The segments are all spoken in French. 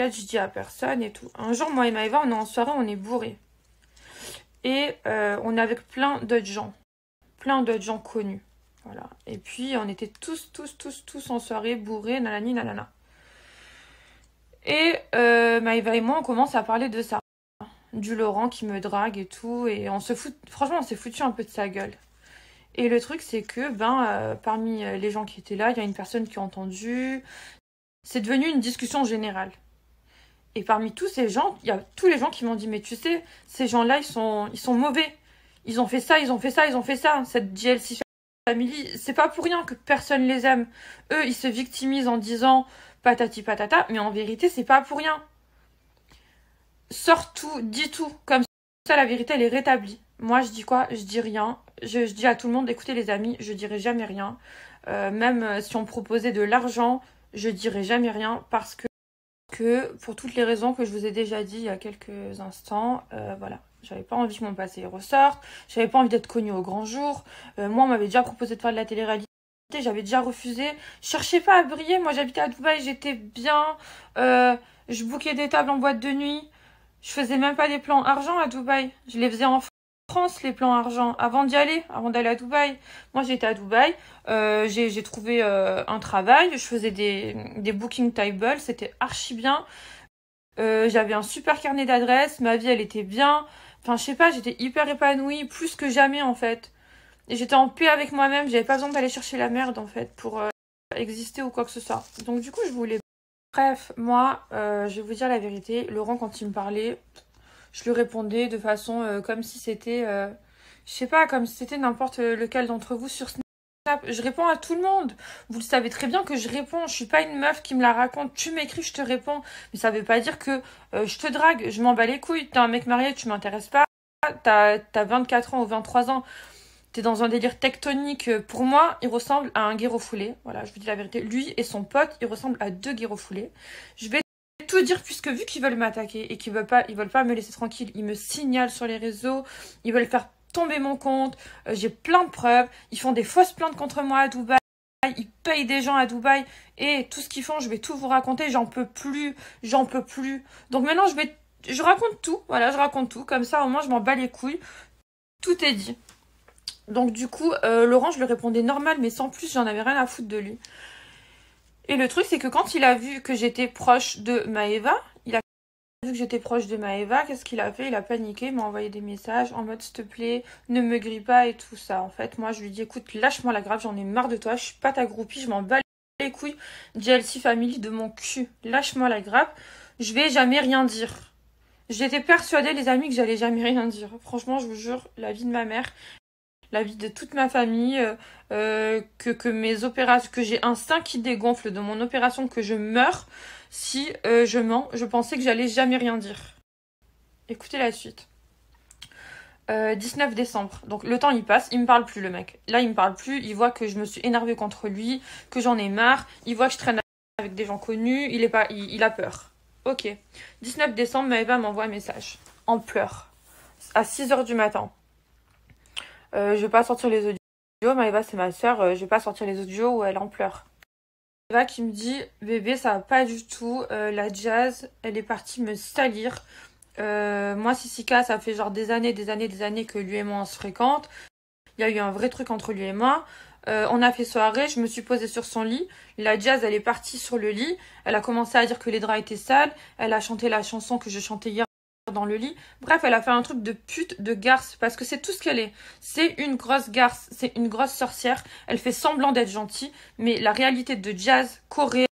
t'inquiète, je dis à personne et tout. Un jour, moi et Maëva, on est en soirée, on est bourrés. Et on est avec plein d'autres gens. Plein d'autres gens connus. Voilà. Et puis, on était tous en soirée, bourrés, nanani, nanana. Et Maëva et moi, on commence à parler de ça. Du Laurent qui me drague et tout. Et on se fout... Franchement, on s'est foutu un peu de sa gueule. Et le truc, c'est que, parmi les gens qui étaient là, il y a une personne qui a entendu. C'est devenu une discussion générale. Et parmi tous ces gens, il y a tous les gens qui m'ont dit, mais tu sais, ces gens-là, ils sont mauvais. Ils ont fait ça, ils ont fait ça, ils ont fait ça. Cette JLC Family, c'est pas pour rien que personne les aime. Eux, ils se victimisent en disant patati patata, mais en vérité, c'est pas pour rien. Sors tout, dis tout. Comme ça, la vérité, elle est rétablie. Moi, je dis quoi? Je dis rien. Je dis à tout le monde, écoutez les amis, je dirai jamais rien. Même si on me proposait de l'argent, je dirai jamais rien parce que pour toutes les raisons que je vous ai déjà dit il y a quelques instants, voilà. J'avais pas envie que mon passé ressorte, j'avais pas envie d'être connue au grand jour. Moi, on m'avait déjà proposé de faire de la télé-réalité, j'avais déjà refusé. Je cherchais pas à briller, moi j'habitais à Dubaï, j'étais bien. Je bookais des tables en boîte de nuit. Je faisais même pas des plans argent à Dubaï. Je les faisais en France, les plans argent, avant d'aller à Dubaï. Moi, j'étais à Dubaï, j'ai trouvé un travail, je faisais des booking tables, c'était archi bien. J'avais un super carnet d'adresses, ma vie, elle était bien. Enfin, je sais pas, j'étais hyper épanouie, plus que jamais, en fait. Et j'étais en paix avec moi-même, j'avais pas besoin d'aller chercher la merde, en fait, pour exister ou quoi que ce soit. Donc, du coup, je voulais... Bref, moi, je vais vous dire la vérité. Laurent, quand il me parlait, je lui répondais de façon comme si c'était... je sais pas, comme si c'était n'importe lequel d'entre vous sur Snap. Je réponds à tout le monde. Vous le savez très bien que je réponds. Je suis pas une meuf qui me la raconte. Tu m'écris, je te réponds. Mais ça veut pas dire que je te drague. Je m'en bats les couilles. T'es un mec marié, tu m'intéresses pas. T'as 24 ans ou 23 ans. T'es dans un délire tectonique. Pour moi, il ressemble à un guérofoulé. Voilà, je vous dis la vérité. Lui et son pote, ils ressemblent à deux guérofoulés. Je vais tout dire puisque vu qu'ils veulent m'attaquer et qu'ils veulent pas me laisser tranquille, ils me signalent sur les réseaux. Ils veulent faire tomber mon compte, j'ai plein de preuves, ils font des fausses plaintes contre moi à Dubaï, ils payent des gens à Dubaï et tout ce qu'ils font, je vais tout vous raconter, j'en peux plus. Donc maintenant je raconte tout, voilà, je raconte tout, comme ça au moins je m'en bats les couilles, tout est dit. Donc du coup, Laurent, je lui répondais normal, mais sans plus, j'en avais rien à foutre de lui. Et le truc, c'est que quand il a vu que j'étais proche de Maëva, vu que j'étais proche de Maëva, qu'est-ce qu'il a fait? Il a paniqué, il m'a envoyé des messages en mode s'il te plaît, ne me grille pas et tout ça. En fait, moi je lui dis écoute, lâche-moi la grave, j'en ai marre de toi, je suis pas ta groupie, je m'en bats les couilles. JLC Family de mon cul, lâche-moi la grave, je vais jamais rien dire. J'étais persuadée, les amis, que j'allais jamais rien dire. Franchement, je vous jure, la vie de ma mère, la vie de toute ma famille, que mes opérations, que j'ai un sein qui dégonfle de mon opération, que je meurs. Si je mens, je pensais que j'allais jamais rien dire. Écoutez la suite. 19 décembre. Donc le temps il passe, il me parle plus le mec. Là il me parle plus, il voit que je me suis énervée contre lui, que j'en ai marre, il voit que je traîne avec des gens connus, il a peur. Ok. 19 décembre, Maëva m'envoie un message. En pleurs. À 6h du matin. Je vais pas sortir les audios, Maëva c'est ma soeur, je vais pas sortir les audios où elle en pleure. Eva qui me dit bébé ça va pas du tout, la Jazz elle est partie me salir, moi Sissika ça fait genre des années que lui et moi on se fréquente, il y a eu un vrai truc entre lui et moi, on a fait soirée, je me suis posée sur son lit, la Jazz elle est partie sur le lit, elle a commencé à dire que les draps étaient sales, elle a chanté la chanson que je chantais hier dans le lit. Bref, elle a fait un truc de pute, de garce, parce que c'est tout ce qu'elle est. C'est une grosse garce, c'est une grosse sorcière. Elle fait semblant d'être gentille, mais la réalité de Jazz, Correa,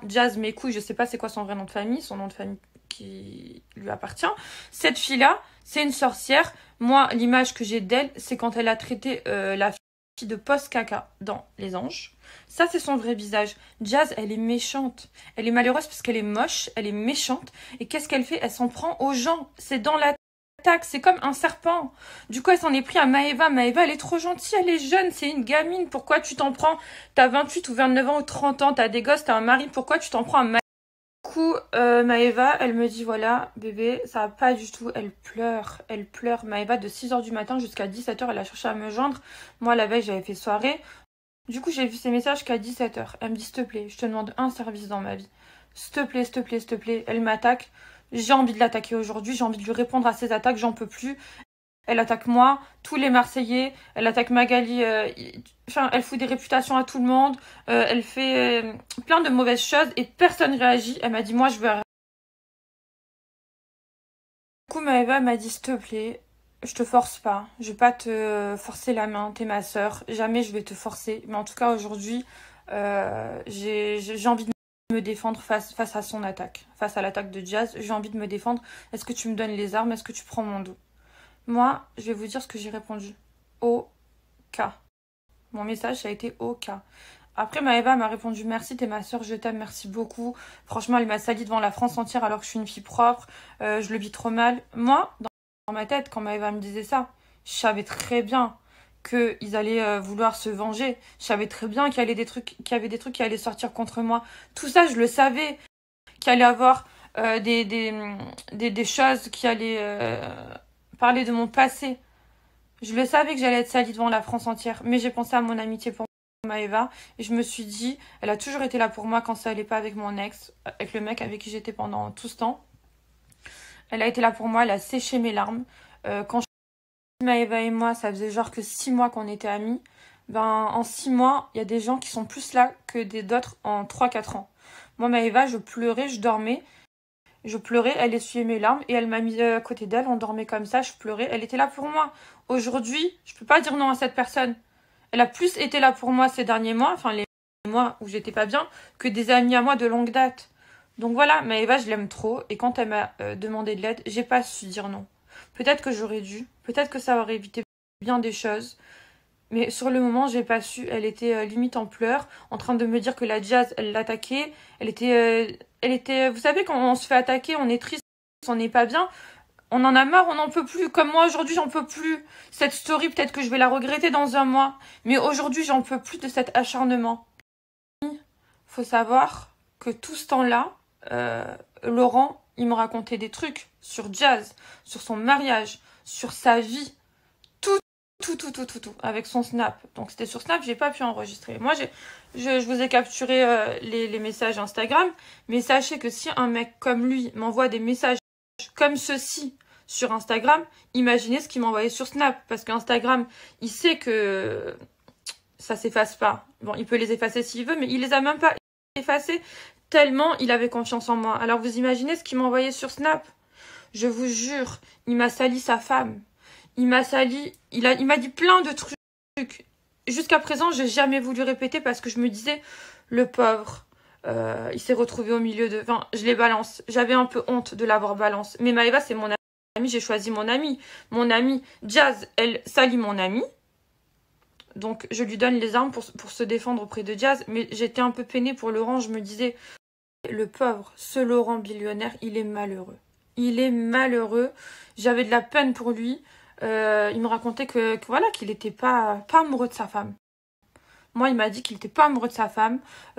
Jazz mes couilles, je sais pas c'est quoi son vrai nom de famille, son nom de famille qui lui appartient. Cette fille-là, c'est une sorcière. Moi, l'image que j'ai d'elle, c'est quand elle a traité la fille de post-caca dans Les Anges. Ça, c'est son vrai visage. Jazz, elle est méchante. Elle est malheureuse parce qu'elle est moche, elle est méchante. Et qu'est-ce qu'elle fait? Elle s'en prend aux gens. C'est dans l'attaque, c'est comme un serpent. Du coup, elle s'en est pris à Maëva. Maëva, elle est trop gentille, elle est jeune, c'est une gamine. Pourquoi tu t'en prends? T'as 28 ou 29 ans ou 30 ans, t'as des gosses, t'as un mari. Pourquoi tu t'en prends à Maëva? Du coup, Maëva, elle me dit, voilà, bébé, ça va pas du tout. Elle pleure. Maëva, de 6h du matin jusqu'à 17h, elle a cherché à me joindre. Moi, la veille, j'avais fait soirée. Du coup, j'ai vu ses messages qu'à 17h. Elle me dit, s'il te plaît, je te demande un service dans ma vie. s'il te plaît, s'il te plaît, s'il te plaît. Elle m'attaque. J'ai envie de l'attaquer aujourd'hui. J'ai envie de lui répondre à ses attaques. J'en peux plus. Elle attaque moi, tous les Marseillais. Elle attaque Magali. Enfin, elle fout des réputations à tout le monde. Elle fait plein de mauvaises choses et personne réagit. Elle m'a dit, moi, je veux... Du coup, Maëva m'a dit, s'il te plaît, je te force pas. Je vais pas te forcer la main. T'es ma sœur. Jamais je vais te forcer. Mais en tout cas, aujourd'hui, j'ai envie de me défendre face à son attaque. Face à l'attaque de Jazz, j'ai envie de me défendre. Est-ce que tu me donnes les armes? Est-ce que tu prends mon dos? Moi, je vais vous dire ce que j'ai répondu. Au cas. Mon message, ça a été au cas. Après, Maëva m'a répondu, merci, t'es ma soeur, je t'aime, merci beaucoup. Franchement, elle m'a sali devant la France entière alors que je suis une fille propre. Je le vis trop mal. Moi, dans ma tête, quand Maëva me disait ça, je savais très bien qu'ils allaient vouloir se venger. Je savais très bien qu'il y avait des trucs qui allaient sortir contre moi. Tout ça, je le savais. Qu'il allait avoir des choses qui allaient parler de mon passé. Je le savais que j'allais être salie devant la France entière. Mais j'ai pensé à mon amitié pour Maëva. Et je me suis dit, elle a toujours été là pour moi quand ça allait pas avec mon ex, avec le mec avec qui j'étais pendant tout ce temps. Elle a été là pour moi, elle a séché mes larmes. Quand Maëva et moi, ça faisait genre que 6 mois qu'on était amis. Ben, en 6 mois, il y a des gens qui sont plus là que d'autres en 3-4 ans. Moi, Maëva, je pleurais, je dormais. Je pleurais, elle essuyait mes larmes et elle m'a mis à côté d'elle. On dormait comme ça, je pleurais. Elle était là pour moi. Aujourd'hui, je peux pas dire non à cette personne. Elle a plus été là pour moi ces derniers mois, enfin les mois où j'étais pas bien, que des amis à moi de longue date. Donc voilà, Maëva, je l'aime trop. Et quand elle m'a demandé de l'aide, j'ai pas su dire non. Peut-être que j'aurais dû. Peut-être que ça aurait évité bien des choses. Mais sur le moment, j'ai pas su. Elle était limite en pleurs, en train de me dire que la Jazz, elle l'attaquait. Vous savez, quand on se fait attaquer, on est triste, on n'est pas bien. On en a marre, on n'en peut plus. Comme moi, aujourd'hui, j'en peux plus. Cette story, peut-être que je vais la regretter dans un mois. Mais aujourd'hui, j'en peux plus de cet acharnement. Faut savoir que tout ce temps-là, Laurent, il me racontait des trucs sur Jazz, sur son mariage, sur sa vie. Tout, avec son Snap. Donc c'était sur Snap, j'ai pas pu enregistrer. Moi, je vous ai capturé les messages Instagram, mais sachez que si un mec comme lui m'envoie des messages comme ceci sur Instagram, imaginez ce qu'il m'envoyait sur Snap, parce qu'Instagram, il sait que ça s'efface pas. Bon, il peut les effacer s'il veut, mais il les a même pas effacés tellement il avait confiance en moi. Alors vous imaginez ce qu'il m'envoyait sur Snap? Je vous jure, il m'a sali sa femme. Il m'a sali, il m'a dit plein de trucs. Jusqu'à présent, j'ai jamais voulu répéter parce que je me disais, le pauvre, il s'est retrouvé au milieu de... Enfin, je les balance. J'avais un peu honte de l'avoir balance. Mais Maëva, c'est mon amie, j'ai choisi mon amie. Mon amie Jazz, elle salit mon amie. Donc, je lui donne les armes pour se défendre auprès de Jazz. Mais j'étais un peu peinée pour Laurent. Je me disais, le pauvre, ce Laurent billionnaire, il est malheureux. Il est malheureux. J'avais de la peine pour lui. Il me racontait que voilà, qu'il n'était pas amoureux de sa femme. Moi, il m'a dit qu'il n'était pas amoureux de sa femme.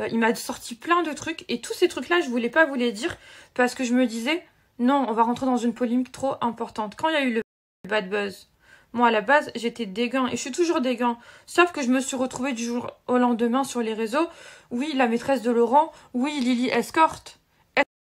Il m'a sorti plein de trucs. Et tous ces trucs-là, je voulais pas vous les dire parce que je me disais, non, on va rentrer dans une polémique trop importante. Quand il y a eu le bad buzz, moi, à la base, j'étais dégain. Et je suis toujours dégain. Sauf que je me suis retrouvée du jour au lendemain sur les réseaux. Oui, la maîtresse de Laurent. Oui, Lily escorte.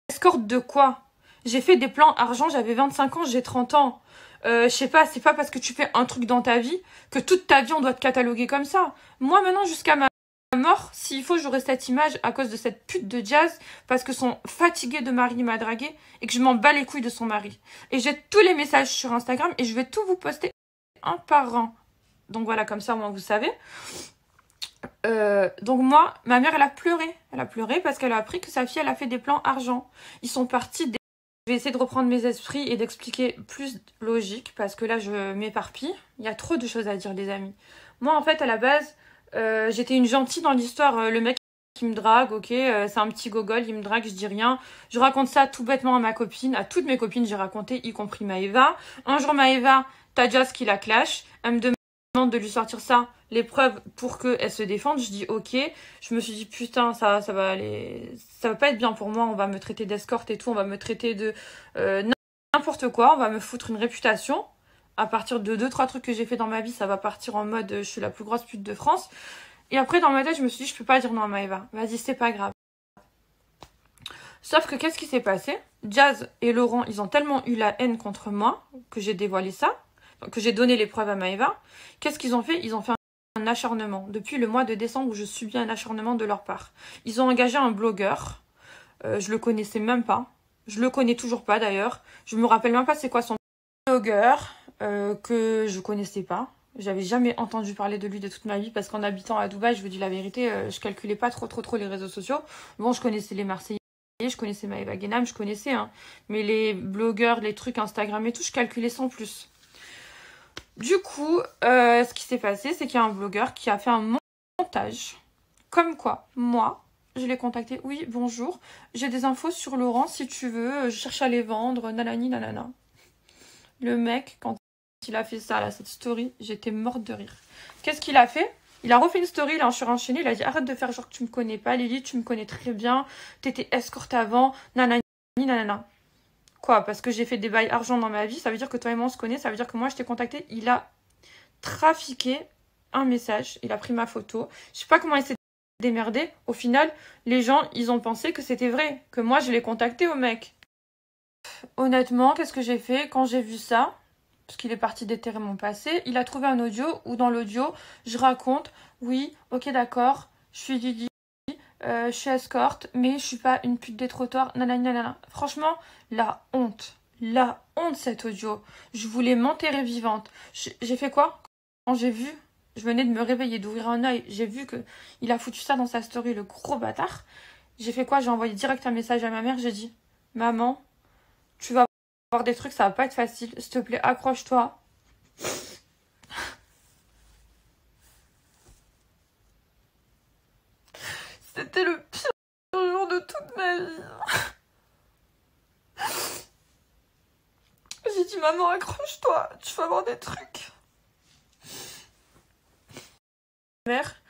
Escorte de quoi? J'ai fait des plans argent, j'avais 25 ans, j'ai 30 ans. Je sais pas, c'est pas parce que tu fais un truc dans ta vie que toute ta vie on doit te cataloguer comme ça. Moi maintenant jusqu'à ma mort, s'il faut j'aurai cette image à cause de cette pute de Jazz parce que son fatigué de mari m'a dragué et que je m'en bats les couilles de son mari. Et j'ai tous les messages sur Instagram et je vais tout vous poster un par un. Donc voilà, comme ça au moins vous savez. Donc moi, ma mère elle a pleuré. Elle a pleuré parce qu'elle a appris que sa fille elle a fait des plans argent. Ils sont partis. Je vais essayer de reprendre mes esprits et d'expliquer plus logique parce que là je m'éparpille. Il y a trop de choses à dire les amis. Moi en fait à la base j'étais une gentille dans l'histoire. Le mec qui me drague, ok, c'est un petit gogol, il me drague, je dis rien. Je raconte ça tout bêtement à ma copine, à toutes mes copines j'ai raconté, y compris Maëva. Un jour Maëva, t'as Jazz qui la clash. Elle me demande de lui sortir ça, les preuves pour qu'elle se défende. Je dis ok. Je me suis dit putain ça va aller, ça va pas être bien pour moi. On va me traiter d'escorte et tout, on va me traiter de n'importe quoi. On va me foutre une réputation. À partir de 2-3 trucs que j'ai fait dans ma vie, ça va partir en mode je suis la plus grosse pute de France. Et après dans ma tête je me suis dit je peux pas dire non à Maëva. Vas-y c'est pas grave. Sauf que qu'est-ce qui s'est passé? Jazz et Laurent, ils ont tellement eu la haine contre moi que j'ai dévoilé ça, que j'ai donné les preuves à Maëva. Qu'est-ce qu'ils ont fait? Ils ont fait un acharnement. Depuis le mois de décembre où je subis un acharnement de leur part. Ils ont engagé un blogueur. Je le connaissais même pas. Je le connais toujours pas d'ailleurs. Je me rappelle même pas c'est quoi son blogueur que je connaissais pas. J'avais jamais entendu parler de lui de toute ma vie parce qu'en habitant à Dubaï, je vous dis la vérité, je calculais pas trop les réseaux sociaux. Bon, je connaissais les Marseillais, je connaissais Maëva Guénam, je connaissais, hein. Mais les blogueurs, les trucs Instagram et tout, je calculais sans plus. Du coup, ce qui s'est passé, c'est qu'il y a un blogueur qui a fait un montage. Comme quoi, moi, je l'ai contacté. Oui, bonjour, j'ai des infos sur Laurent, si tu veux, je cherche à les vendre, nanani, nanana. Le mec, quand il a fait ça, là, cette story, j'étais morte de rire. Qu'est-ce qu'il a fait? Il a refait une story, il a enchaîné, il a dit arrête de faire genre que tu me connais pas, Lily, tu me connais très bien, t'étais escorte avant, nanani, nanana. Quoi? Parce que j'ai fait des bails argent dans ma vie, ça veut dire que toi et moi on se connaît, ça veut dire que moi je t'ai contacté. Il a trafiqué un message, il a pris ma photo. Je sais pas comment il s'est démerdé. Au final, les gens, ils ont pensé que c'était vrai, que moi je l'ai contacté au mec. Honnêtement, qu'est-ce que j'ai fait quand j'ai vu ça? Parce qu'il est parti déterrer mon passé. Il a trouvé un audio où dans l'audio, je raconte, oui, ok d'accord, je suis Lily, je suis escorte, mais je suis pas une pute des trottoirs, nanana, nanana. Franchement, la honte cet audio. Je voulais m'enterrer vivante. J'ai fait quoi? Quand j'ai vu, je venais de me réveiller, d'ouvrir un œil, j'ai vu que il a foutu ça dans sa story, le gros bâtard. J'ai fait quoi? J'ai envoyé direct un message à ma mère, j'ai dit, maman, tu vas voir des trucs, ça va pas être facile, s'il te plaît, accroche-toi. C'était le pire jour de toute ma vie. J'ai dit, maman, accroche-toi, tu vas voir des trucs. Mère,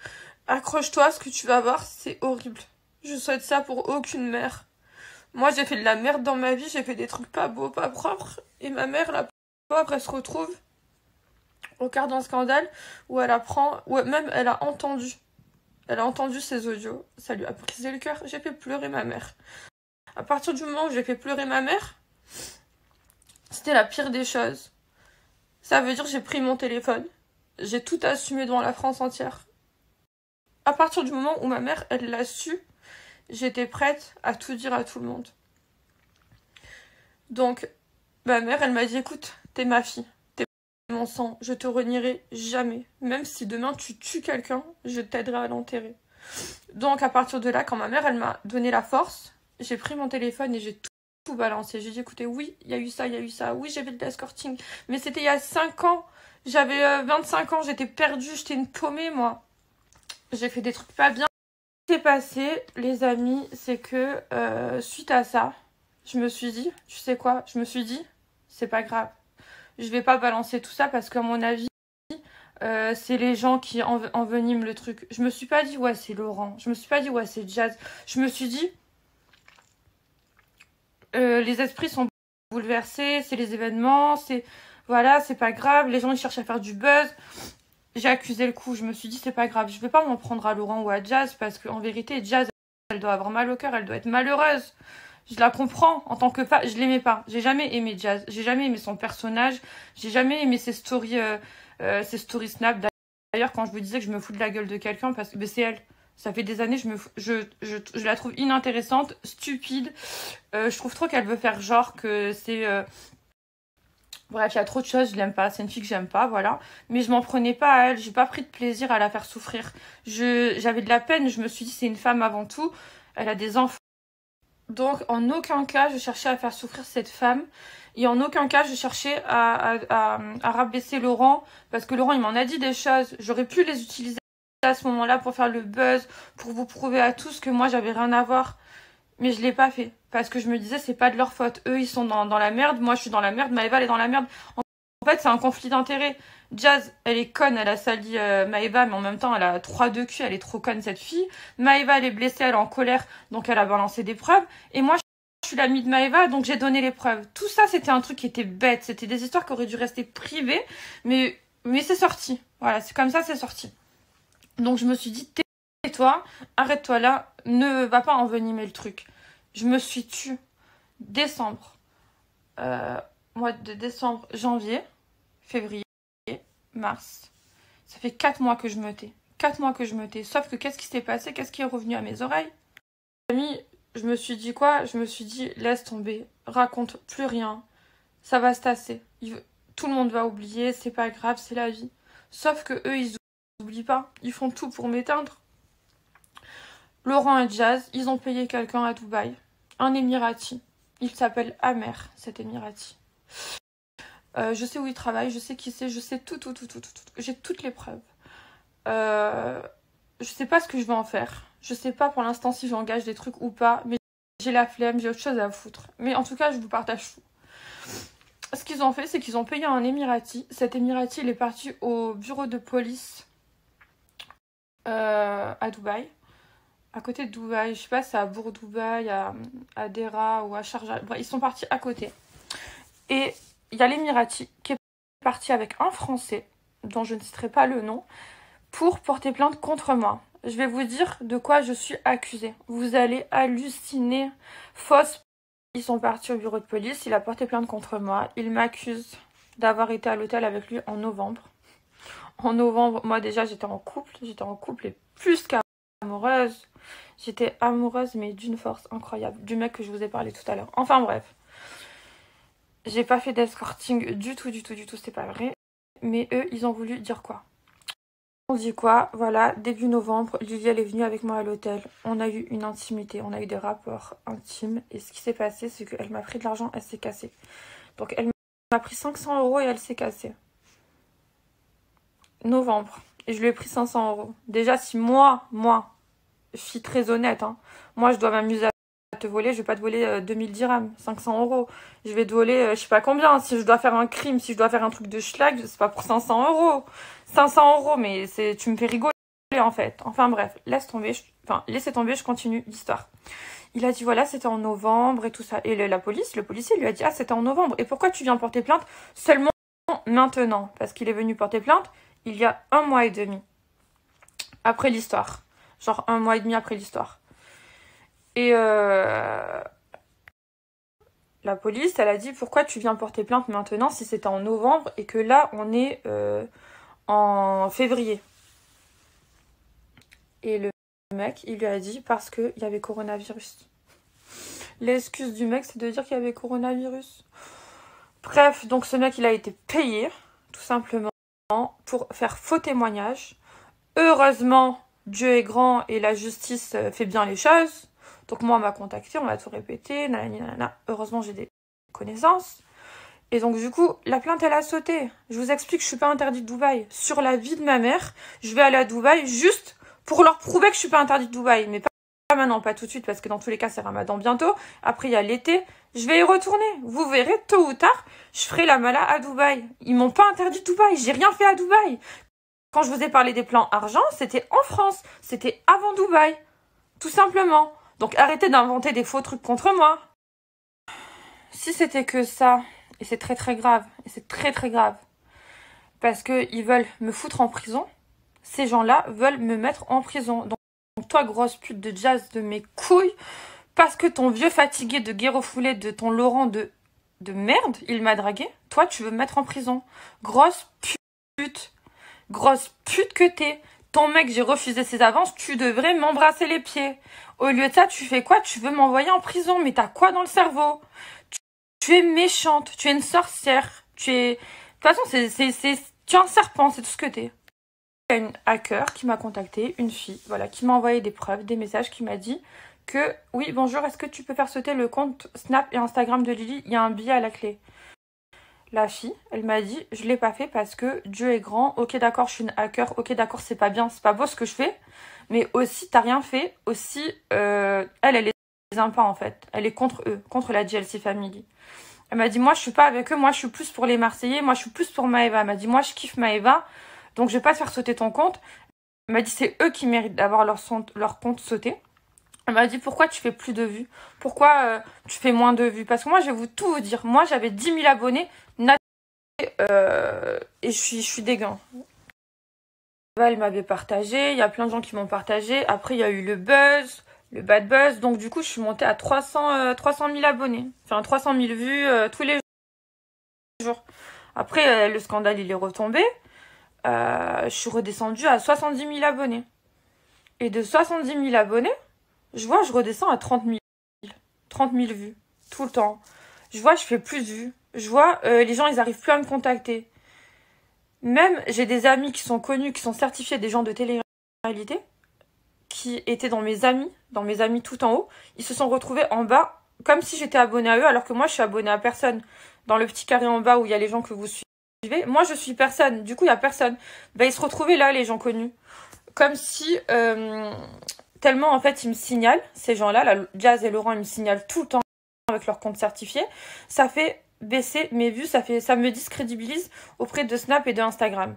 accroche-toi, ce que tu vas voir, c'est horrible. Je souhaite ça pour aucune mère. Moi, j'ai fait de la merde dans ma vie, j'ai fait des trucs pas beaux, pas propres. Et ma mère, la pauvre, elle se retrouve au quart d'un scandale où elle apprend, ou même elle a entendu. Elle a entendu ces audios. Ça lui a brisé le cœur. J'ai fait pleurer ma mère. À partir du moment où j'ai fait pleurer ma mère, c'était la pire des choses. Ça veut dire que j'ai pris mon téléphone. J'ai tout assumé devant la France entière. À partir du moment où ma mère, elle l'a su, j'étais prête à tout dire à tout le monde. Donc, ma mère, elle m'a dit, écoute, t'es ma fille, t'es mon sang, je te renierai jamais. Même si demain tu tues quelqu'un, je t'aiderai à l'enterrer. Donc, à partir de là, quand ma mère, elle m'a donné la force, j'ai pris mon téléphone et j'ai tout balancé. J'ai dit, écoutez, oui, il y a eu ça, oui, j'ai fait de l'escorting, mais c'était il y a 5 ans. J'avais 25 ans, j'étais perdue, j'étais une paumée, moi. J'ai fait des trucs pas bien. Ce qui s'est passé, les amis, c'est que suite à ça, je me suis dit, tu sais quoi, je me suis dit, c'est pas grave. Je vais pas balancer tout ça parce qu'à mon avis, c'est les gens qui enveniment le truc. Je me suis pas dit, ouais, c'est Laurent. Je me suis pas dit, ouais, c'est Jazz. Je me suis dit, les esprits sont bouleversés, c'est les événements, c'est... Voilà, c'est pas grave, les gens ils cherchent à faire du buzz. J'ai accusé le coup, je me suis dit, c'est pas grave, je vais pas m'en prendre à Laurent ou à Jazz parce qu'en vérité, Jazz, elle doit avoir mal au cœur, elle doit être malheureuse. Je la comprends en tant que femme, je l'aimais pas. J'ai jamais aimé Jazz, j'ai jamais aimé son personnage, j'ai jamais aimé ses stories Snap. D'ailleurs, quand je vous disais que je me fous de la gueule de quelqu'un, parce que c'est elle. Ça fait des années, je la trouve inintéressante, stupide. Je trouve trop qu'elle veut faire genre que c'est... Bref, il y a trop de choses, je l'aime pas. C'est une fille que j'aime pas, voilà. Mais je m'en prenais pas à elle, j'ai pas pris de plaisir à la faire souffrir. J'avais de la peine, je me suis dit c'est une femme avant tout, elle a des enfants. Donc, en aucun cas, je cherchais à faire souffrir cette femme. Et en aucun cas, je cherchais à rabaisser Laurent. Parce que Laurent, il m'en a dit des choses. J'aurais pu les utiliser à ce moment-là pour faire le buzz, pour vous prouver à tous que moi, j'avais rien à voir. Mais je l'ai pas fait. Parce que je me disais, c'est pas de leur faute. Eux, ils sont dans la merde. Moi, je suis dans la merde. Maëva, elle est dans la merde. En fait, c'est un conflit d'intérêts. Jazz, elle est conne, elle a sali Maëva, mais en même temps, elle a 3 de cul, elle est trop conne, cette fille. Maëva, elle est blessée, elle est en colère, donc elle a balancé des preuves. Et moi, je suis l'amie de Maëva, donc j'ai donné les preuves. Tout ça, c'était un truc qui était bête. C'était des histoires qui auraient dû rester privées, mais c'est sorti. Voilà, c'est comme ça, c'est sorti. Donc je me suis dit, tais-toi, arrête-toi là, ne va pas envenimer le truc. Je me suis tue. Décembre. Mois de décembre, janvier, février, mars. Ça fait 4 mois que je me tais. 4 mois que je me tais. Sauf que qu'est-ce qui s'est passé? Qu'est-ce qui est revenu à mes oreilles? Je me suis dit quoi? Je me suis dit, laisse tomber. Raconte plus rien. Ça va se tasser. Tout le monde va oublier. C'est pas grave, c'est la vie. Sauf que eux, ils n'oublient pas. Ils font tout pour m'éteindre. Laurent et Jazz, ils ont payé quelqu'un à Dubaï. Un Émirati. Il s'appelle Amer, cet Émirati. Je sais où il travaille, je sais qui c'est, je sais tout. J'ai toutes les preuves. Je sais pas ce que je vais en faire. Je sais pas pour l'instant si j'engage des trucs ou pas. Mais j'ai la flemme, j'ai autre chose à foutre. Mais en tout cas, je vous partage tout. Ce qu'ils ont fait, c'est qu'ils ont payé un Émirati. Cet Émirati, il est parti au bureau de police à Dubaï. À côté de Dubaï, je sais pas, c'est à Bourg-Dubaï, à Dera ou à Sharjah. Bref, ils sont partis à côté. Et il y a l'Émirati qui est parti avec un Français, dont je ne citerai pas le nom, pour porter plainte contre moi. Je vais vous dire de quoi je suis accusée. Vous allez halluciner. Fausse. Ils sont partis au bureau de police, il a porté plainte contre moi. Il m'accuse d'avoir été à l'hôtel avec lui en novembre. En novembre, moi déjà j'étais en couple et plus qu'amoureuse. J'étais amoureuse mais d'une force incroyable, du mec que je vous ai parlé tout à l'heure. Enfin bref, j'ai pas fait d'escorting du tout, c'est pas vrai. Mais eux, ils ont voulu dire quoi? On dit quoi? Voilà, début novembre, Lily elle est venue avec moi à l'hôtel. On a eu une intimité, on a eu des rapports intimes. Et ce qui s'est passé, c'est qu'elle m'a pris de l'argent, elle s'est cassée. Donc elle m'a pris 500 € et elle s'est cassée. Novembre. Et je lui ai pris 500 €. Déjà, si moi, je suis très honnête, hein, moi je dois m'amuser à te voler, je vais pas te voler 2000 dirhams, 500 €. Je vais te voler, je sais pas combien. Si je dois faire un crime, si je dois faire un truc de schlag, c'est pas pour 500 €. 500 €, mais tu me fais rigoler en fait. Enfin bref, laissez tomber, je continue l'histoire. Il a dit voilà, c'était en novembre et tout ça. Et le policier lui a dit ah, c'était en novembre. Et pourquoi tu viens porter plainte seulement maintenant? Parce qu'il est venu porter plainte il y a 1 mois et demi après l'histoire. Genre 1 mois et demi après l'histoire. Et la police, elle a dit pourquoi tu viens porter plainte maintenant si c'était en novembre et que là on est en février. Et le mec, il lui a dit parce qu'il y avait coronavirus. L'excuse du mec, c'est de dire qu'il y avait coronavirus. Bref, donc ce mec, il a été payé, tout simplement, pour faire faux témoignage. Heureusement, Dieu est grand et la justice fait bien les choses. Donc moi, on m'a contacté, on m'a tout répété, nanana. Heureusement, j'ai des connaissances. Et donc du coup, la plainte, elle a sauté. Je vous explique, je suis pas interdite de Dubaï. Sur la vie de ma mère, je vais aller à Dubaï juste pour leur prouver que je suis pas interdite de Dubaï. Mais pas maintenant, pas tout de suite, parce que dans tous les cas, c'est Ramadan bientôt. Après, il y a l'été. Je vais y retourner. Vous verrez, tôt ou tard, je ferai la mala à Dubaï. Ils m'ont pas interdit de Dubaï. J'ai rien fait à Dubaï. Quand je vous ai parlé des plans argent, c'était en France. C'était avant Dubaï. Tout simplement. Donc arrêtez d'inventer des faux trucs contre moi. Si c'était que ça, et c'est très grave, et c'est très grave, parce qu'ils veulent me foutre en prison, ces gens-là veulent me mettre en prison. Donc toi, grosse pute de Jazz de mes couilles, parce que ton vieux fatigué de guérofoulé de ton Laurent de merde, il m'a dragué, toi tu veux me mettre en prison. Grosse pute que t'es. Ton mec, j'ai refusé ses avances, tu devrais m'embrasser les pieds. Au lieu de ça, tu fais quoi? Tu veux m'envoyer en prison, mais t'as quoi dans le cerveau? Tu es méchante, tu es une sorcière, tu es... De toute façon, tu es un serpent, c'est tout ce que t'es. Il y a une hacker qui m'a contacté, une fille, voilà, qui m'a envoyé des preuves, des messages, qui m'a dit que, oui, bonjour, est-ce que tu peux faire sauter le compte Snap et Instagram de Lily? Il y a un billet à la clé. La fille, elle m'a dit, je l'ai pas fait parce que Dieu est grand, ok d'accord, je suis une hacker, ok d'accord, c'est pas bien, c'est pas beau ce que je fais, mais aussi, t'as rien fait, aussi, elle les aime pas en fait, elle est contre eux, contre la GLC Family. Elle m'a dit, moi je suis pas avec eux, moi je suis plus pour les Marseillais, moi je suis plus pour Maëva. Elle m'a dit, moi je kiffe Maëva, donc je vais pas te faire sauter ton compte. Elle m'a dit, c'est eux qui méritent d'avoir leur compte sauté. Elle m'a dit, pourquoi tu fais plus de vues? Pourquoi tu fais moins de vues? Parce que moi je vais tout vous dire, moi j'avais 10 000 abonnés, et je suis dégueu. Elle m'avait partagé, il y a plein de gens qui m'ont partagé. Après, il y a eu le buzz. le bad buzz. Donc du coup, je suis montée à 300 000 abonnés. Enfin, 300 000 vues tous les jours. Après, le scandale, il est retombé. Je suis redescendue à 70 000 abonnés. Et de 70 000 abonnés, je redescends à 30 000. 30 000 vues. Tout le temps. Je fais plus de vues. Les gens, ils arrivent plus à me contacter. Même, j'ai des amis qui sont connus, qui sont certifiés des gens de télé-réalité, qui étaient dans mes amis tout en haut. Ils se sont retrouvés en bas, comme si j'étais abonnée à eux, alors que moi, je suis abonnée à personne. Dans le petit carré en bas où il y a les gens que vous suivez, moi, je suis personne. Du coup, il y a personne. Ils se retrouvaient là, les gens connus. Comme si, tellement, en fait, ils me signalent, ces gens-là, là, Jazz et Laurent, ils me signalent tout le temps avec leur compte certifié. Ça fait baisser mes vues, ça me discrédibilise auprès de Snap et de Instagram.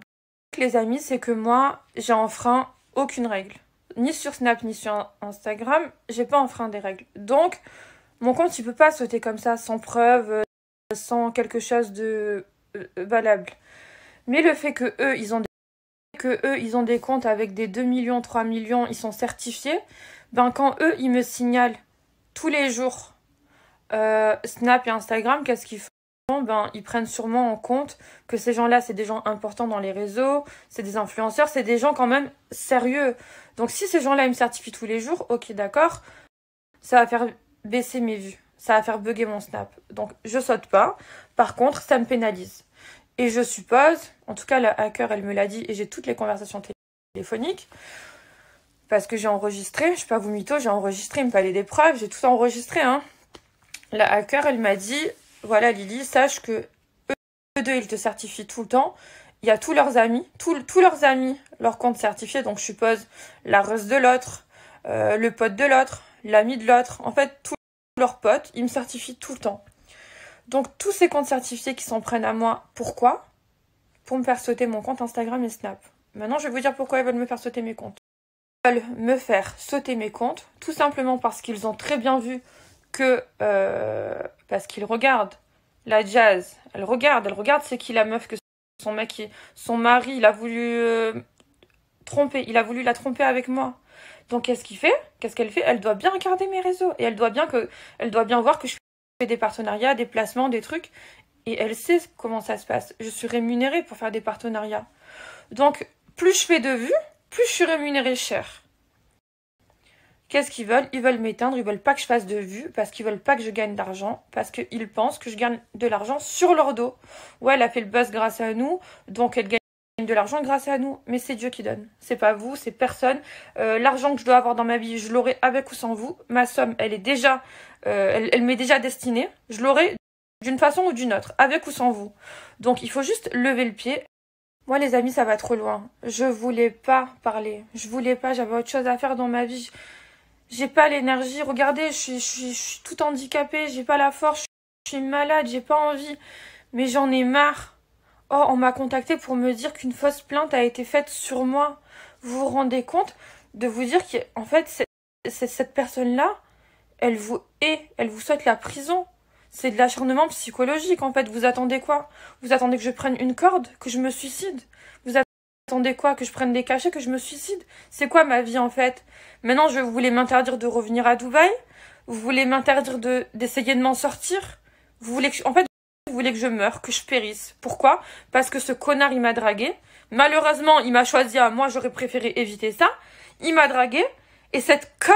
Les amis, c'est que moi, j'ai enfreint aucune règle. Ni sur Snap, ni sur Instagram, j'ai pas enfreint des règles. Donc, mon compte, il peut pas sauter comme ça, sans preuve, sans quelque chose de valable. Mais le fait que eux, ils ont des comptes avec des 2 millions, 3 millions, ils sont certifiés, quand eux, ils me signalent tous les jours Snap et Instagram, qu'est-ce qu'ils font? Ils prennent sûrement en compte que ces gens-là, c'est des gens importants dans les réseaux, c'est des influenceurs, c'est des gens quand même sérieux. Donc si ces gens-là, ils me certifient tous les jours, ok, d'accord, ça va faire baisser mes vues, ça va faire bugger mon Snap. Donc je saute pas, par contre, ça me pénalise. Et je suppose, en tout cas la hacker, elle me l'a dit, et j'ai toutes les conversations téléphoniques, parce que j'ai enregistré, je suis pas vous mytho, j'ai enregistré, il me fallait des preuves, j'ai tout enregistré, hein. La hacker, elle m'a dit, voilà Lily, sache que eux deux, ils te certifient tout le temps. Il y a tous leurs amis, tous leurs amis, leur compte certifié. Donc je suppose la reuse de l'autre, le pote de l'autre, l'ami de l'autre. En fait, tous leurs potes, ils me certifient tout le temps. Donc tous ces comptes certifiés qui s'en prennent à moi, pourquoi? Pour me faire sauter mon compte Instagram et Snap. Maintenant, je vais vous dire pourquoi ils veulent me faire sauter mes comptes. Ils veulent me faire sauter mes comptes, tout simplement parce qu'ils ont très bien vu que... parce qu'ils regardent la Jazz, elle regarde c'est qui la meuf que son mari, il a voulu tromper, il a voulu la tromper avec moi. Donc qu'est-ce qu'elle fait? Elle doit bien regarder mes réseaux et elle doit bien voir que je fais des partenariats, des placements, des trucs, et elle sait comment ça se passe. Je suis rémunérée pour faire des partenariats. Donc plus je fais de vues, plus je suis rémunérée cher. Qu'est-ce qu'ils veulent? Ils veulent m'éteindre, ils veulent pas que je fasse de vues, parce qu'ils veulent pas que je gagne d'argent, parce qu'ils pensent que je gagne de l'argent sur leur dos. Ouais, elle a fait le buzz grâce à nous, donc elle gagne de l'argent grâce à nous. Mais c'est Dieu qui donne. C'est pas vous, c'est personne. L'argent que je dois avoir dans ma vie, je l'aurai avec ou sans vous. Ma somme, elle est déjà, elle m'est déjà destinée. Je l'aurai d'une façon ou d'une autre, avec ou sans vous. Donc il faut juste lever le pied. Moi, les amis, ça va trop loin. Je voulais pas parler. Je voulais pas, j'avais autre chose à faire dans ma vie. J'ai pas l'énergie. Regardez, je suis tout handicapée. J'ai pas la force. Je suis malade. J'ai pas envie. Mais j'en ai marre. Oh, on m'a contacté pour me dire qu'une fausse plainte a été faite sur moi. Vous vous rendez compte de vous dire qu'en fait, cette personne-là, elle vous hait. Elle vous souhaite la prison. C'est de l'acharnement psychologique, en fait. Vous attendez quoi? Vous attendez que je prenne une corde? Que je me suicide? Vous attendez quoi? Que je prenne des cachets? Que je me suicide? C'est quoi ma vie, en fait? Maintenant, vous voulez m'interdire de revenir à Dubaï? Vous voulez m'interdire d'essayer de m'en sortir? Vous voulez que, en fait, vous voulez que je meure, que je périsse. Pourquoi? Parce que ce connard, il m'a dragué. Malheureusement, il m'a choisi à moi, j'aurais préféré éviter ça. Il m'a dragué. Et cette conne,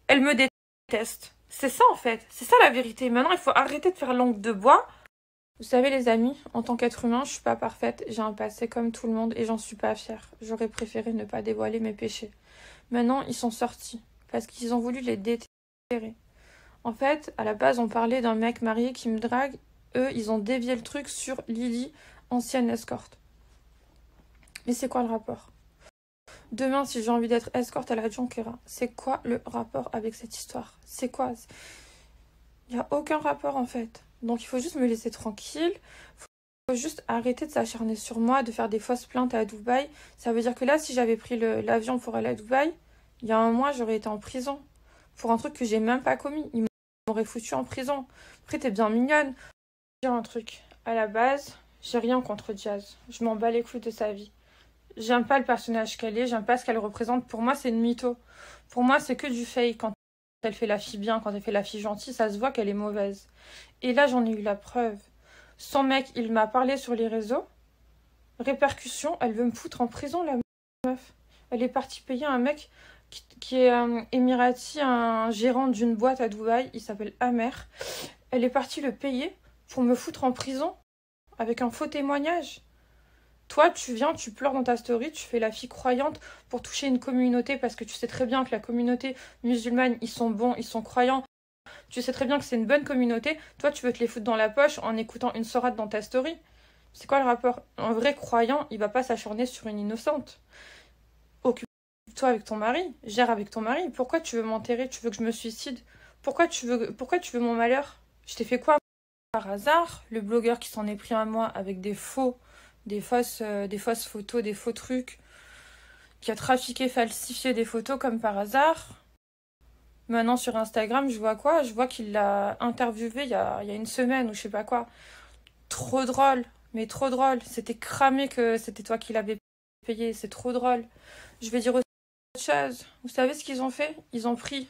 elle me déteste. C'est ça, en fait. C'est ça, la vérité. Maintenant, il faut arrêter de faire langue de bois. Vous savez, les amis, en tant qu'être humain, je suis pas parfaite. J'ai un passé comme tout le monde et j'en suis pas fière. J'aurais préféré ne pas dévoiler mes péchés. Maintenant, ils sont sortis parce qu'ils ont voulu les déterrer. En fait, à la base, on parlait d'un mec marié qui me drague. Eux, ils ont dévié le truc sur Lily, ancienne escorte. Mais c'est quoi le rapport? Demain, si j'ai envie d'être escorte à la Junquera, c'est quoi le rapport avec cette histoire? C'est quoi? Il n'y a aucun rapport, en fait. Donc, il faut juste me laisser tranquille. Il faut juste arrêter de s'acharner sur moi, de faire des fausses plaintes à Dubaï. Ça veut dire que là, si j'avais pris l'avion pour aller à Dubaï, il y a un mois, j'aurais été en prison. Pour un truc que j'ai même pas commis. Ils m'auraient foutu en prison. Après, t'es bien mignonne. Je vais dire un truc. À la base, j'ai rien contre Jazz. Je m'en bats les couilles de sa vie. J'aime pas le personnage qu'elle est. J'aime pas ce qu'elle représente. Pour moi, c'est une mytho. Pour moi, c'est que du fake. elle fait la fille bien, quand elle fait la fille gentille, ça se voit qu'elle est mauvaise. Et là, j'en ai eu la preuve. Son mec, il m'a parlé sur les réseaux. Répercussion, elle veut me foutre en prison, la meuf. Elle est partie payer un mec qui est émirati, un gérant d'une boîte à Dubaï. Il s'appelle Amer. Elle est partie le payer pour me foutre en prison avec un faux témoignage. Toi, tu viens, tu pleures dans ta story, tu fais la fille croyante pour toucher une communauté parce que tu sais très bien que la communauté musulmane, ils sont bons, ils sont croyants. Tu sais très bien que c'est une bonne communauté. Toi, tu veux te les foutre dans la poche en écoutant une sourate dans ta story. C'est quoi le rapport? Un vrai croyant, il va pas s'acharner sur une innocente. Occupe-toi avec ton mari, gère avec ton mari. Pourquoi tu veux m'enterrer? Tu veux que je me suicide? Pourquoi tu veux mon malheur? Je t'ai fait quoi? Par hasard, le blogueur qui s'en est pris à moi avec des fausses photos, des faux trucs, qui a trafiqué, falsifié des photos comme par hasard. Maintenant sur Instagram, je vois quoi? Je vois qu'il l'a interviewé il y a une semaine ou je sais pas quoi. Trop drôle, mais trop drôle. C'était cramé que c'était toi qui l'avais payé, c'est trop drôle. Je vais dire autre chose. Vous savez ce qu'ils ont fait? Ils ont pris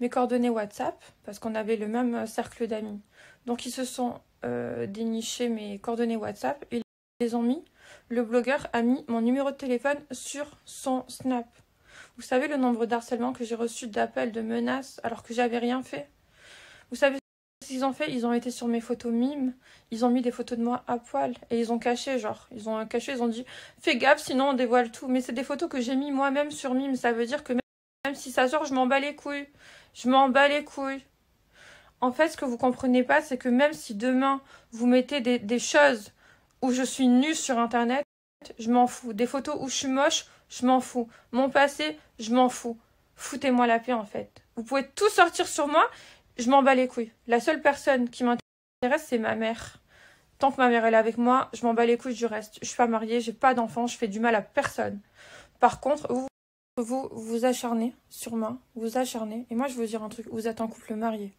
mes coordonnées WhatsApp, parce qu'on avait le même cercle d'amis. Donc ils se sont dénichés mes coordonnées WhatsApp et les ont mis. Le blogueur a mis mon numéro de téléphone sur son Snap. Vous savez le nombre d'harcèlements que j'ai reçu, d'appels, de menaces, alors que j'avais rien fait? Vous savez ce qu'ils ont fait? Ils ont été sur mes photos mimes, ils ont mis des photos de moi à poil, et ils ont caché, ils ont dit « Fais gaffe, sinon on dévoile tout ». Mais c'est des photos que j'ai mis moi-même sur mime, ça veut dire que même si ça sort, je m'en bats les couilles. Je m'en bats les couilles. En fait, ce que vous comprenez pas, c'est que même si demain, vous mettez des choses où je suis nue sur Internet, je m'en fous. Des photos où je suis moche, je m'en fous. Mon passé, je m'en fous. Foutez-moi la paix, en fait. Vous pouvez tout sortir sur moi, je m'en bats les couilles. La seule personne qui m'intéresse, c'est ma mère. Tant que ma mère elle est avec moi, je m'en bats les couilles du reste. Je suis pas mariée, j'ai pas d'enfant, je fais du mal à personne. Par contre, vous acharnez sur moi, vous acharnez. Et moi, je veux dire un truc, vous êtes un couple marié.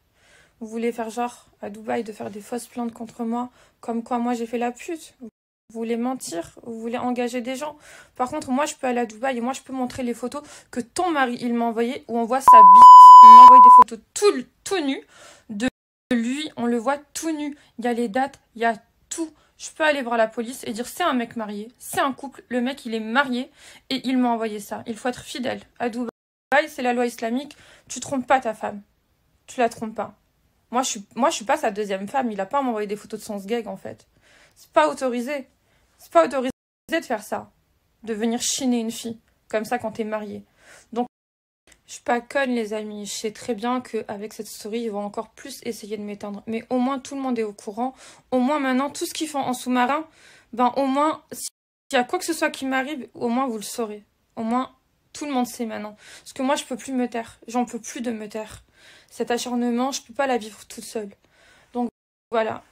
Vous voulez faire genre, à Dubaï, de faire des fausses plaintes contre moi, comme quoi moi j'ai fait la pute. Vous voulez mentir, vous voulez engager des gens. Par contre, moi, je peux aller à Dubaï et moi, je peux montrer les photos que ton mari, il m'a envoyées, où on voit sa bite. Il m'a envoyé des photos tout nu de lui, on le voit tout nu. Il y a les dates, il y a tout. Je peux aller voir la police et dire c'est un mec marié, c'est un couple, le mec il est marié et il m'a envoyé ça. Il faut être fidèle. À Dubaï, c'est la loi islamique, tu trompes pas ta femme. Tu la trompes pas. Moi je suis pas sa deuxième femme, il a pas m'envoyé des photos de son sgeg en fait. C'est pas autorisé. C'est pas autorisé de faire ça. De venir chiner une fille comme ça quand t'es marié. Donc je suis pas conne les amis, je sais très bien qu'avec cette story, ils vont encore plus essayer de m'éteindre. Mais au moins tout le monde est au courant. Au moins maintenant, tout ce qu'ils font en sous-marin, ben au moins, s'il y a quoi que ce soit qui m'arrive, au moins vous le saurez. Au moins, tout le monde sait maintenant. Parce que moi, je peux plus me taire. J'en peux plus de me taire. Cet acharnement, je peux pas la vivre toute seule. Donc voilà.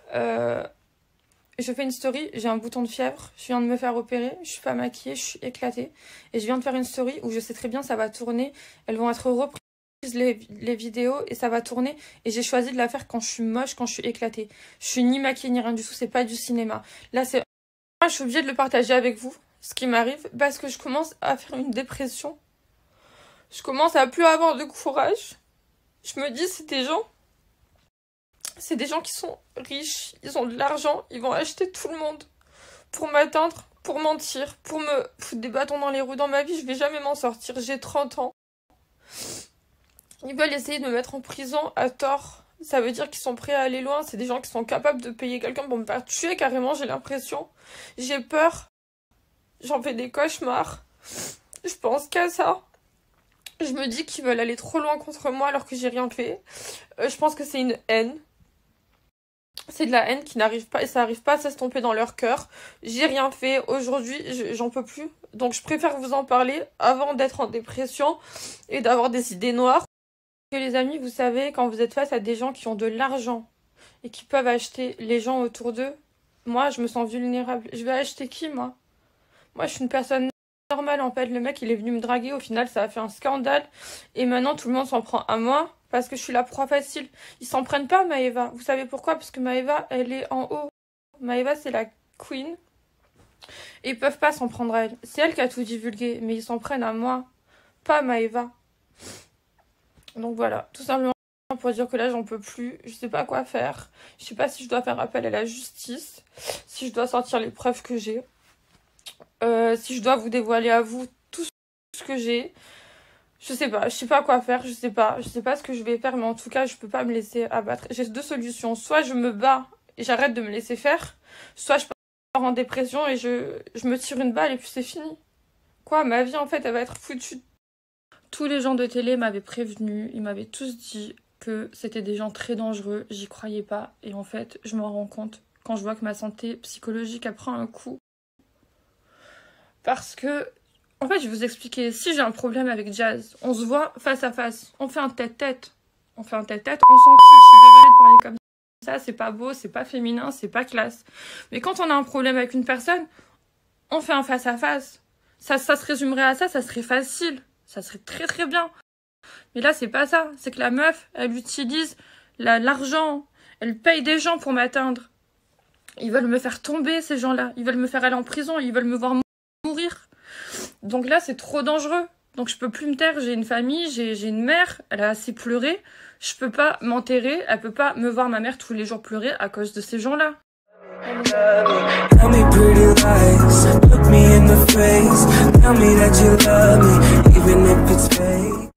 Je fais une story, j'ai un bouton de fièvre, je viens de me faire opérer, je suis pas maquillée, je suis éclatée. Et je viens de faire une story où je sais très bien ça va tourner, elles vont être reprises les vidéos et ça va tourner. Et j'ai choisi de la faire quand je suis moche, quand je suis éclatée. Je suis ni maquillée ni rien du tout, c'est pas du cinéma. Là c'est... Moi je suis obligée de le partager avec vous, ce qui m'arrive, parce que je commence à faire une dépression. Je commence à plus avoir de courage. Je me dis c'est des gens qui sont riches, ils ont de l'argent, ils vont acheter tout le monde pour m'atteindre, pour mentir, pour me foutre des bâtons dans les roues. Dans ma vie, je vais jamais m'en sortir, j'ai 30 ans. Ils veulent essayer de me mettre en prison à tort. Ça veut dire qu'ils sont prêts à aller loin, c'est des gens qui sont capables de payer quelqu'un pour me faire tuer carrément, j'ai l'impression. J'ai peur, j'en fais des cauchemars, je pense qu'à ça. Je me dis qu'ils veulent aller trop loin contre moi alors que j'ai rien fait. Je pense que c'est une haine. C'est de la haine qui n'arrive pas, et ça n'arrive pas à s'estomper dans leur cœur. J'ai rien fait, aujourd'hui j'en peux plus. Donc je préfère vous en parler avant d'être en dépression et d'avoir des idées noires. Que les amis, vous savez, quand vous êtes face à des gens qui ont de l'argent et qui peuvent acheter les gens autour d'eux, moi je me sens vulnérable. Je vais acheter qui moi? Moi je suis une personne normale en fait. Le mec il est venu me draguer, au final ça a fait un scandale. Et maintenant tout le monde s'en prend à moi. Parce que je suis la proie facile. Ils s'en prennent pas à Maëva. Vous savez pourquoi? Parce que Maëva, elle est en haut. Maëva, c'est la queen. Et ils peuvent pas s'en prendre à elle. C'est elle qui a tout divulgué. Mais ils s'en prennent à moi. Pas à Maëva. Donc voilà, tout simplement pour dire que là, j'en peux plus. Je sais pas quoi faire. Je sais pas si je dois faire appel à la justice, si je dois sortir les preuves que j'ai, si je dois vous dévoiler à vous tout ce que j'ai. Je sais pas quoi faire, je sais pas ce que je vais faire, mais en tout cas, je peux pas me laisser abattre. J'ai deux solutions. Soit je me bats et j'arrête de me laisser faire, soit je pars en dépression et je me tire une balle et puis c'est fini. Quoi, ma vie, en fait, elle va être foutue. Tous les gens de télé m'avaient prévenu, ils m'avaient tous dit que c'était des gens très dangereux, j'y croyais pas. Et en fait, je m'en rends compte quand je vois que ma santé psychologique, elle prend un coup. Parce que, en fait, je vais vous expliquer, si j'ai un problème avec Jazz, on se voit face à face, on fait un tête-tête. On fait un tête-tête, on s'encule, je suis désolée de parler comme ça, c'est pas beau, c'est pas féminin, c'est pas classe. Mais quand on a un problème avec une personne, on fait un face-à-face. Ça se résumerait à ça serait facile. Ça serait très très bien. Mais là, c'est pas ça. C'est que la meuf, elle utilise l'argent. Elle paye des gens pour m'atteindre. Ils veulent me faire tomber, ces gens-là. Ils veulent me faire aller en prison. Ils veulent me voir mourir. Donc là, c'est trop dangereux. Donc je peux plus me taire. J'ai une famille, j'ai une mère. Elle a assez pleuré. Je peux pas m'enterrer. Elle peut pas me voir ma mère tous les jours pleurer à cause de ces gens-là. Tell me pretty lies, look me in the face, tell me that you love me, even if it's fake.